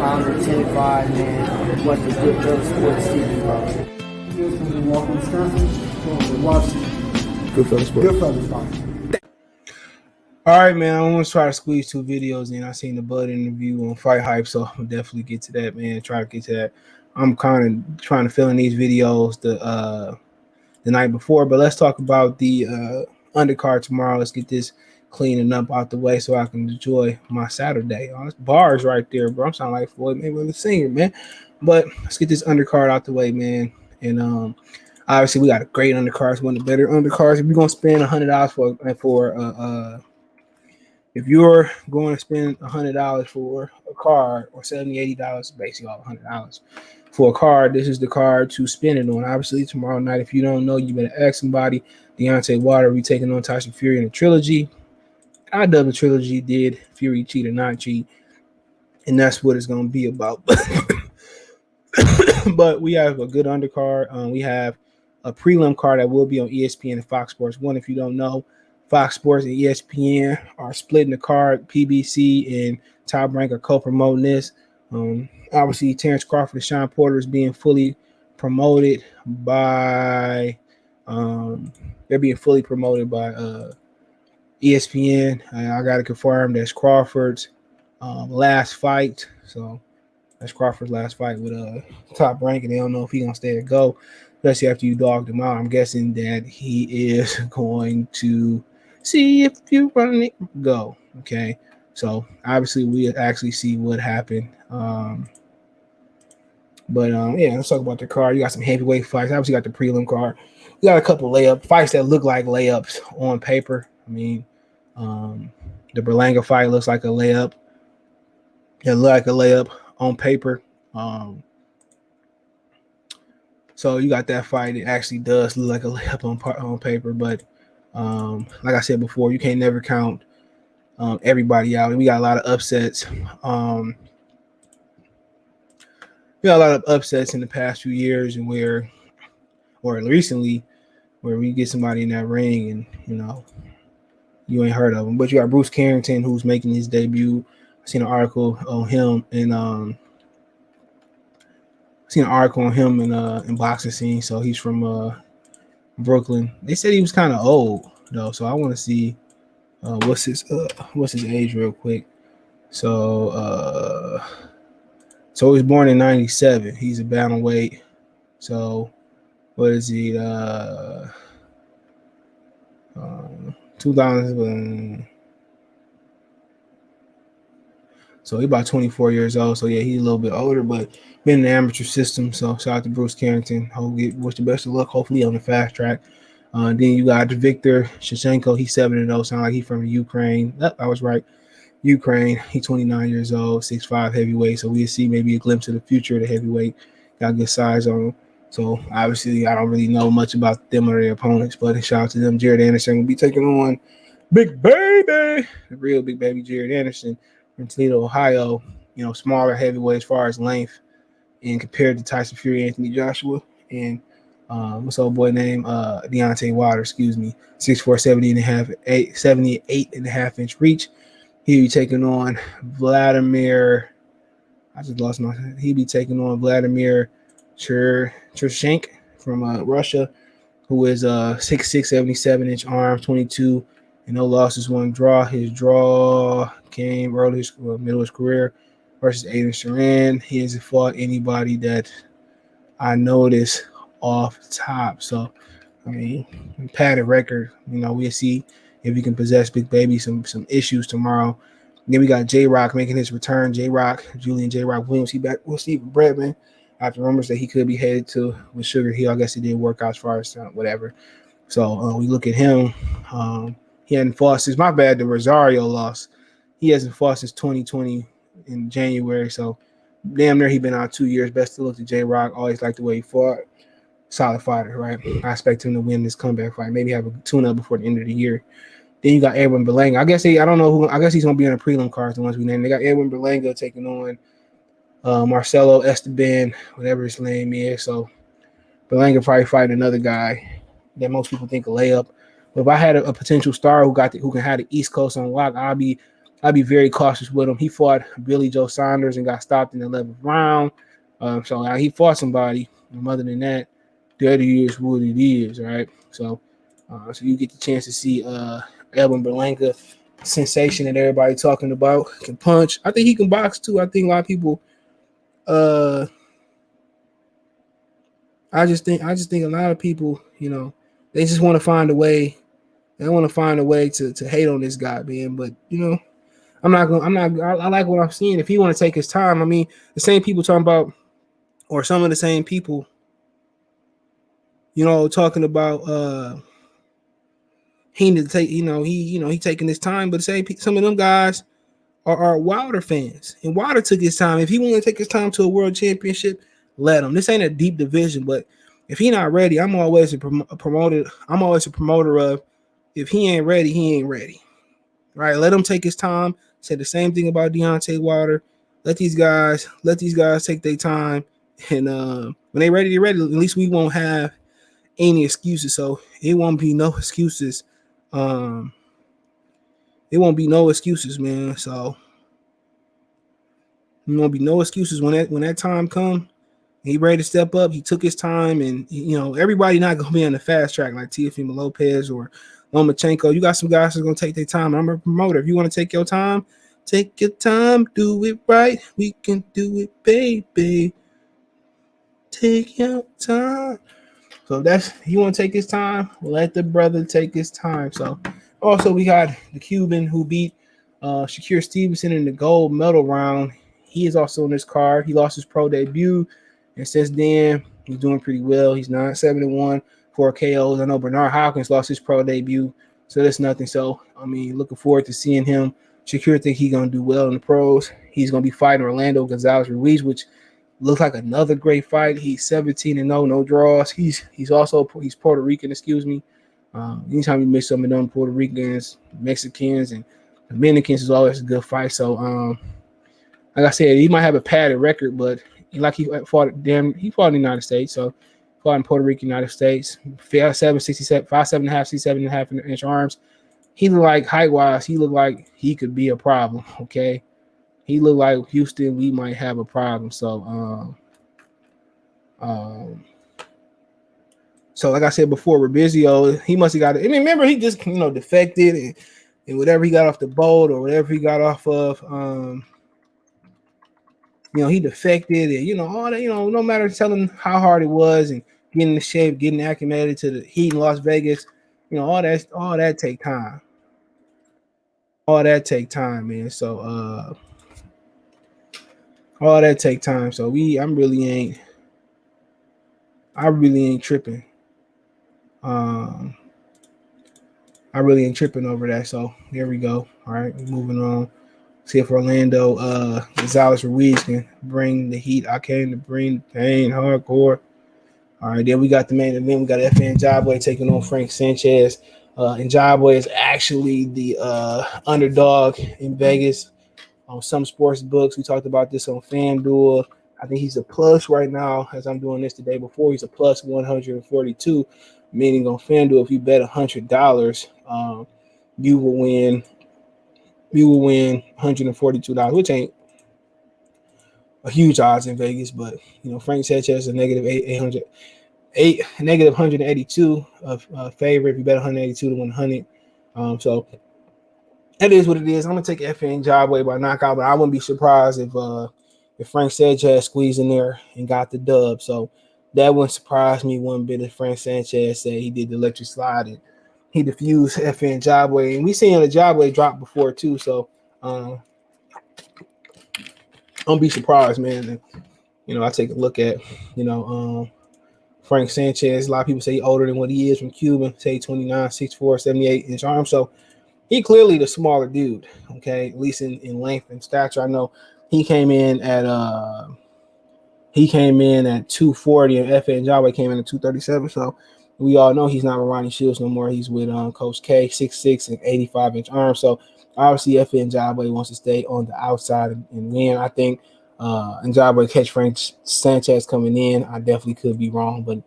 founder, 10-5, man. What the Good Fellas Sports TV, bro. Here's from Milwaukee, Wisconsin. From Washington. Good Fellas Sports. Good Fellas Sports. All right, man. I want to try to squeeze 2 videos in. I seen the Bud interview on Fight Hype, so I'll definitely get to that, man. Try to get to that. I'm kind of trying to fill in these videos the night before, but let's talk about the undercard tomorrow. Let's get this cleaning up out the way so I can enjoy my Saturday. Oh, it's bars right there, bro. I'm sounding like Floyd Mayweather singer, man. But let's get this undercard out the way, man. And obviously we got a great undercard. It's one of the better undercards. If you're gonna spend $100 for if you're going to spend $100 for a card, or $70, $80, basically all $100 for a card, this is the card to spend it on. Obviously, tomorrow night, if you don't know, you better ask somebody. Deontay Wilder will be taking on Tyson Fury in a trilogy. I dub the trilogy, did Fury cheat or not cheat, and that's what it's going to be about. But we have a good undercard. We have a prelim card that will be on ESPN and Fox Sports 1. If you don't know, Fox Sports and ESPN are splitting the card. PBC and Top Rank are co-promoting this. Obviously, Terrence Crawford and Sean Porter is being fully promoted by they're being fully promoted by ESPN. I got to confirm that's Crawford's last fight. So that's Crawford's last fight with Top Rank, and they don't know if he's gonna stay or go, especially after you dogged him out. I'm guessing that he is going to see if you run it, go. Okay, so obviously we actually see what happened. Yeah, let's talk about the card. You got some heavyweight fights. Obviously, you got the prelim card. You got a couple layup fights that look like layups on paper. I mean, the Berlanga fight looks like a layup. It looked like a layup on paper. So you got that fight. It actually does look like a layup on paper, but like I said before, you can't never count everybody out. And we got a lot of upsets. We got a lot of upsets in the past few years, and recently, where we get somebody in that ring and you ain't heard of him. But you got Bruce Carrington, who's making his debut. I seen an article on him in boxing scene. So he's from Brooklyn. They said he was kind of old though, so I want to see what's his age real quick. So he was born in 97. He's a bantamweight. So what is he? 2000. So he's about 24 years old. So yeah, he's a little bit older, but been in the amateur system. So shout out to Bruce Carrington. Wish the best of luck. Hopefully on the fast track. Then you got Victor Shevchenko. He's 7-0. Sound like he's from Ukraine. I was right. Ukraine. He's 29 years old, 6'5" heavyweight. So we'll see maybe a glimpse of the future of the heavyweight. Got good size on him. So obviously I don't really know much about them or their opponents, but shout out to them. Jared Anderson will be taking on Big Baby, the real Big Baby Jared Anderson from Toledo, Ohio. Smaller heavyweight as far as length, and compared to Tyson Fury, Anthony Joshua, and what's old boy name? Deontay Wilder, 6'4", 78.5-inch reach. He'll be taking on Vladimir. He'll be taking on Vladimir Cherchenko from Russia, who is 6'6", 77-inch arm, 22 and no losses, 1 draw. His draw came middle of his career versus Aiden Sharan. He hasn't fought anybody that I noticed off top. So, I mean, padded record. We'll see if he can possess Big Baby some issues tomorrow. Then we got J-Rock making his return. Julian J-Rock Williams. He back with Stephen Bradman after rumors that he could be headed with Sugar Hill. I guess he did work out as far as whatever. So we look at him. He hadn't fought since, my bad, the Rosario loss. He hasn't fought since 2020 in January. So damn near he been out 2 years. Best of luck to J-Rock. Always liked the way he fought. Solid fighter, right? I expect him to win this comeback fight. Maybe have a tune-up before the end of the year. Then you got Edwin Berlanga. I guess he's going to be on the prelim cards, the ones we named. They got Edwin Berlanga taking on Marcelo Esteban, whatever his name is. So Berlanga probably fighting another guy that most people think a layup. But if I had a potential star who can have the East Coast on lock, I'll be I'd be very cautious with him. He fought Billy Joe Saunders and got stopped in the 11th round. So he fought somebody. Other than that, that is what it is, right? So you get the chance to see Elvin Berlanga, sensation that everybody talking about, can punch. I think he can box too. I think a lot of people. I just think a lot of people, they just want to find a way. They want to find a way to hate on this guy, man. But I like what I'm seeing. If he want to take his time, I mean, the same people talking about, or some of the same people, talking about he need to take, he taking his time. But some of them guys are Wilder fans, and Wilder took his time. If he want to take his time to a world championship, let him. This ain't a deep division, but if he not ready, I'm always a promoter. I'm always a promoter of, if he ain't ready, he ain't ready. Right? Let him take his time. Said the same thing about Deontay Wilder. Let these guys take their time, and when they ready, they're ready. At least we won't have any excuses. So it won't be no excuses. It won't be no excuses, man. So there won't be no excuses when that time come. He ready to step up. He took his time, and everybody not gonna be on the fast track like Teofimo Lopez or Lomachenko. You got some guys that's gonna take their time. I'm a promoter. If you want to take your time, take your time. Do it right. We can do it, baby. Take your time. So he want to take his time. Let the brother take his time. So also we got the Cuban who beat Shakur Stevenson in the gold medal round. He is also on this card. He lost his pro debut, and since then he's doing pretty well. He's 9-7-1, 4 KOs. I know Bernard Hopkins lost his pro debut, so that's nothing. So I mean, looking forward to seeing him. Shakur think he's gonna do well in the pros. He's gonna be fighting Orlando Gonzalez Ruiz, which looks like another great fight. He's 17-0, no draws. He's Puerto Rican, excuse me. Anytime you mix some of them Puerto Ricans, Mexicans, and Dominicans is always a good fight. So, like I said, he might have a padded record, but he fought in the United States. So, fought in Puerto Rico, United States. 5'7", 5'7.5", 67.5 inch arms. He looked like height-wise, he looked like he could be a problem. Okay. He looked like Houston, we might have a problem. So, so like I said before, Rubizio, he must have got it. I mean, remember, he just defected and whatever he got off the boat or whatever he got off of, he defected and all that. No matter telling how hard it was and getting the shape, getting acclimated to the heat in Las Vegas, all that take time. All that take time, man. So, all that take time. So I really ain't tripping. I really ain't tripping over that. So there we go. All right, moving on. See if Orlando Gonzalez Ruiz can bring the heat. I came to bring the pain, hardcore. All right, then we got the main event. We got FN Ajagba taking on Frank Sanchez. And Ajagba is actually the underdog in Vegas on some sports books. We talked about this on FanDuel. I think he's a plus right now as I'm doing this the day before. He's a plus 142, meaning on FanDuel, if you bet $100, you will win $142, which ain't a huge odds in Vegas, but Frank Sanchez is a negative 182 of favorite. If you bet 182 to 100, so that is what it is. I'm gonna take FN Ajagba by knockout, but I wouldn't be surprised if Frank Sanchez squeezed in there and got the dub. So that wouldn't surprise me one bit if Frank Sanchez said he did the electric slide and he diffused FN Ajagba. And we seen Ajagba drop before too, so don't be surprised, man. And, I take a look at, Frank Sanchez. A lot of people say he's older than what he is from Cuba. Say 29, 6'4", 78 inch arm. So he clearly the smaller dude, okay, at least in length and stature. I know he came in at 240 and FN Ajagba came in at 237. So we all know he's not with Ronnie Shields no more. He's with Coach K, 6'6" and 85 inch arm. So obviously FN Ajagba wants to stay on the outside and win. I think Ajagba catch Frank Sanchez coming in. I definitely could be wrong, but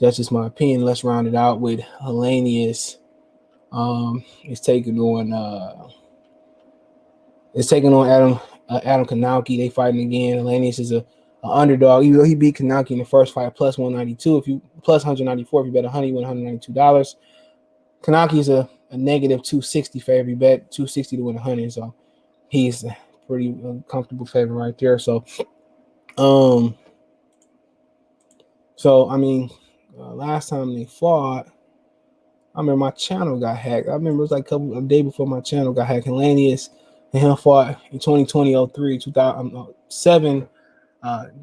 that's just my opinion. Let's round it out with Helenius. Is taking on is taking on Adam Kownacki. They fighting again. Helenius is a underdog, even though he beat Kownacki in the first fight plus 192. If you plus 194, if you bet 100, you win $192. Kownacki is a negative 260 favorite. You bet 260 to win 100. So he's a pretty comfortable favorite right there. So, I mean, last time they fought, I remember my channel got hacked. I remember it was like a day before my channel got hacked. Helenius and him fought in 2007,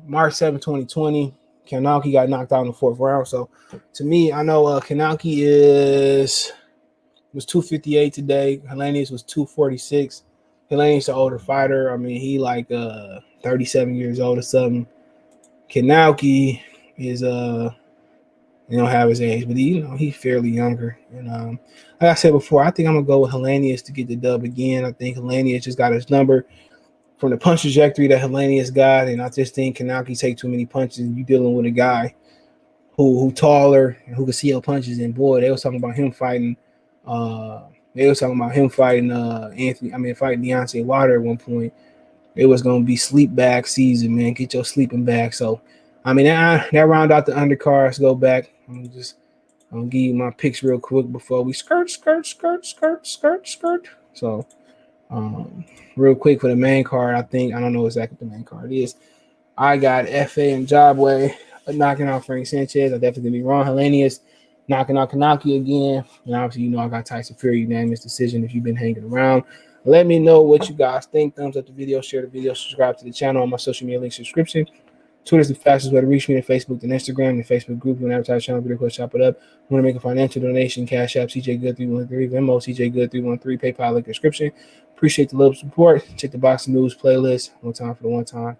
March 7, 2020. Kownacki got knocked out in the fourth round. So, to me, I know Kownacki was 258 today. Helenius was 246. Helenius an older fighter. I mean, he like 37 years old or something. Kownacki is have his age, but he's fairly younger. And like I said before, I think I'm gonna go with Helenius to get the dub again. I think Helenius just got his number from the punch trajectory that Helenius got, and I just think Kownacki take too many punches. And you dealing with a guy who taller and who can seal punches. And boy, they was talking about him fighting. Fighting Deontay Wilder at one point. It was gonna be sleep bag season, man. Get your sleeping bag. So, I mean, that round out the undercards. Go back. I'll give you my picks real quick before we skirt. So, real quick for the main card, I don't know exactly what the main card is. I got FA and Ajagba knocking out Frank Sanchez. I definitely gonna be wrong. Helenius knocking out Kownacki again. And obviously, I got Tyson Fury unanimous decision if you've been hanging around. Let me know what you guys think. Thumbs up the video, share the video, subscribe to the channel on my social media link subscription. Twitter's the fastest way to reach me, and Facebook, and Instagram, the Facebook group. You want to advertise channel, video, chop it up. You want to make a financial donation, Cash App, CJ Good 313, Venmo, CJ Good 313, PayPal link description. Appreciate the love support. Check the box news playlist. One time for the one time.